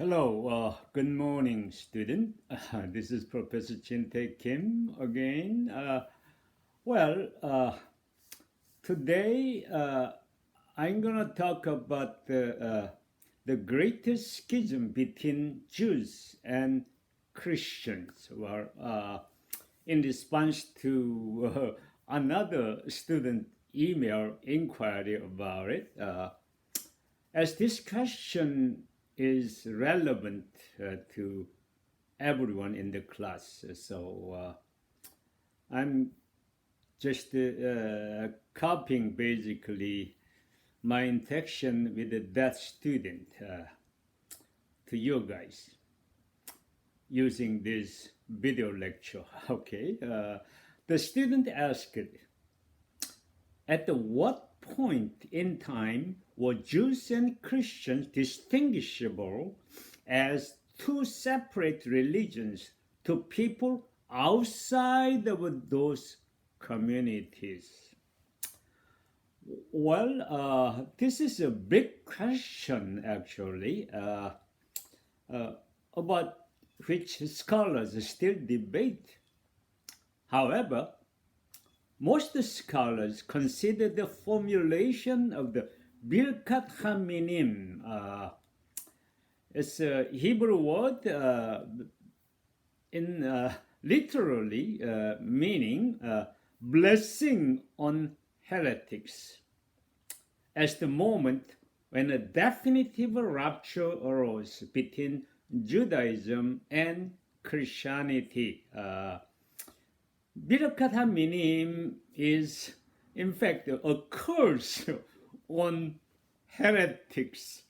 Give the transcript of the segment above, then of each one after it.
Hello, good morning, student. This is Professor Chin-Tae Kim again. Well, today I'm gonna talk about the greatest schism between Jews and Christians. Well, in response to another student email inquiry about it. As this question is relevant to everyone in the class, so I'm just copying basically my interaction with that student to you guys using this video lecture. Okay, the student asked, at what point in time were Jews and Christians distinguishable as two separate religions to people outside of those communities? Well, this is a big question actually, about which scholars still debate. However, most scholars consider the formulation of the Birkat Haminim. It's a Hebrew word in literally meaning blessing on heretics, as the moment when a definitive rupture arose between Judaism and Christianity. Birkat Haminim is, in fact, a curse on heretics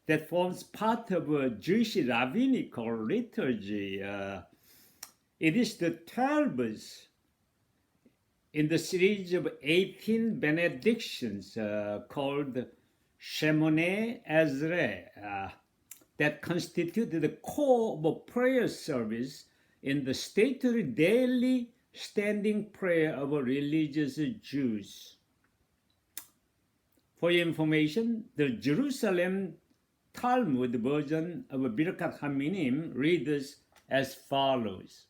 that forms part of a Jewish rabbinical liturgy. It is the 12th in the series of 18 benedictions called Shemoneh Ezreh that constitute the core of a prayer service in the statutory daily standing prayer of religious Jews. For your information, the Jerusalem Talmud version of Birkat Haminim reads as follows.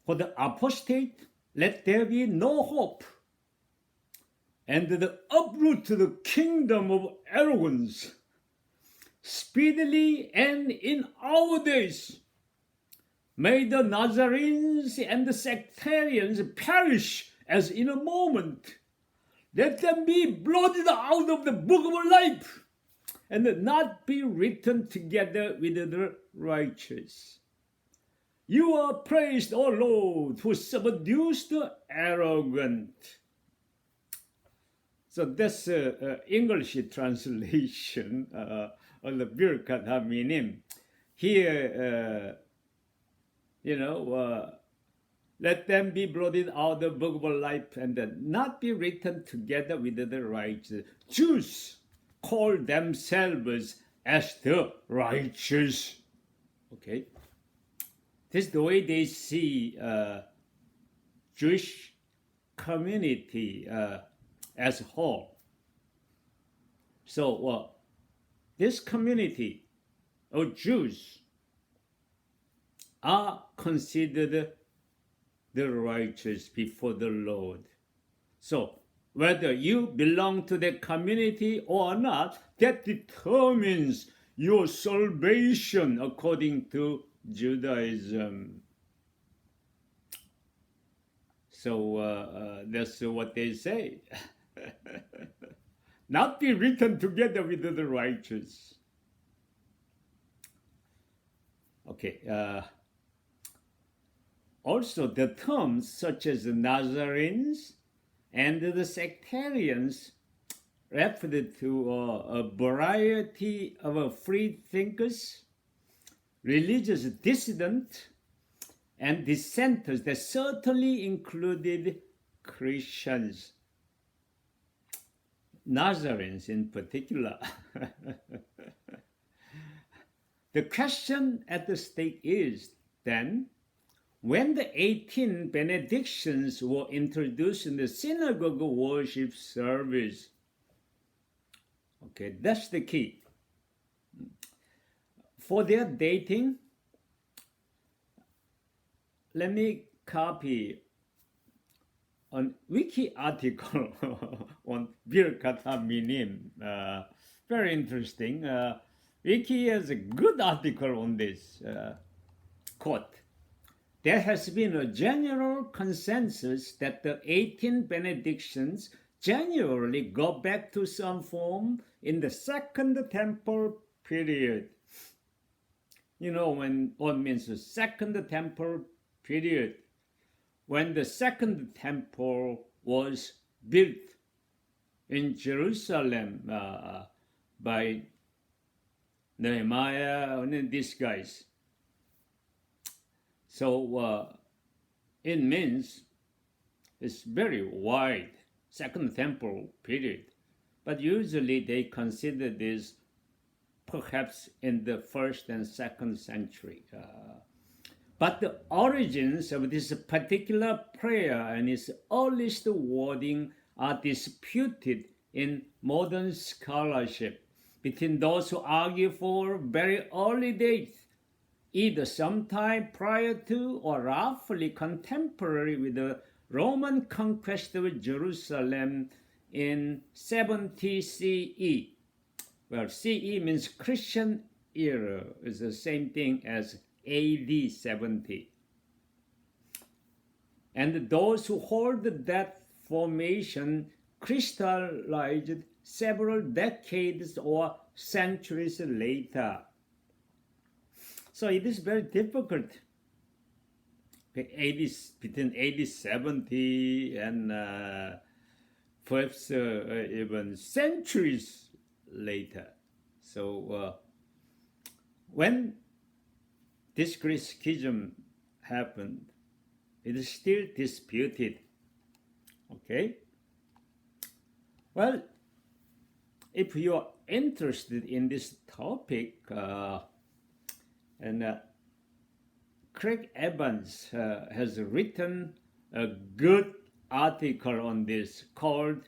For the apostate, let there be no hope, and the uproot to the kingdom of arrogance, speedily and in our days. May the Nazarenes and the sectarians perish as in a moment. Let them be blotted out of the book of life and not be written together with the righteous. You are praised, O Lord, who subdues the arrogant. So that's English translation of the Birkat Haminim. Here, let them be blotted out of the book of life and not be written together with the righteous. Jews call themselves as the righteous. Okay, this is the way they see Jewish community as a whole. So this community of Jews are considered the righteous before the Lord. So whether you belong to the community or not, that determines your salvation according to Judaism. So that's what they say. Not be written together with the righteous. Okay. Also, the terms such as the Nazarenes and the sectarians referred to a variety of free thinkers, religious dissidents, and dissenters that certainly included Christians, Nazarenes in particular. The question at the stake is then, when the 18 benedictions were introduced in the synagogue worship service, Okay, that's the key. For their dating, let me copy an wiki article on Birkata Minim. Very interesting. Wiki has a good article on this. Quote, there has been a general consensus that the 18 benedictions generally go back to some form in the Second Temple period. You know when what means the Second Temple period, when the Second Temple was built in Jerusalem by Nehemiah and these guys. So it means it's very wide, Second Temple period. But usually they consider this perhaps in the first and second century. But the origins of this particular prayer and its earliest wording are disputed in modern scholarship between those who argue for very early dates, either sometime prior to or roughly contemporary with the Roman conquest of Jerusalem in 70 CE. Well, CE means Christian era. It's the same thing as AD 70. And those who hold that formation crystallized several decades or centuries later. So it is very difficult between AD 70 and perhaps even centuries later. So when this Greek schism happened, it is still disputed. Okay? Well, if you are interested in this topic, and Craig Evans has written a good article on this called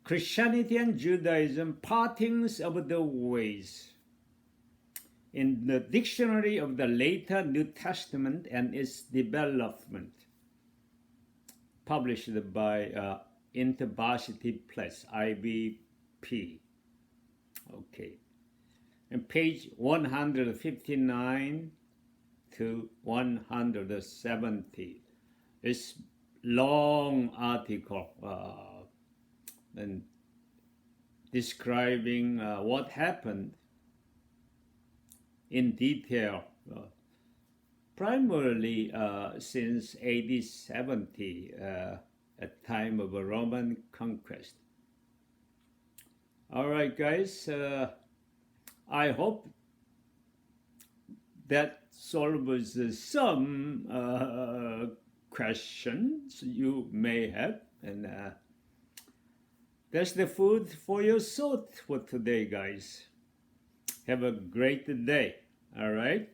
Christianity and Judaism, Partings of the Ways, in the Dictionary of the Later New Testament and its Development, published by InterVarsity Press, IVP. Okay. And page 159 to 170. It's long article and describing what happened in detail, primarily since AD 70, at time of a Roman conquest. All right, guys. I hope that solves some questions you may have, and that's the food for your thought for today, guys. Have a great day. All right.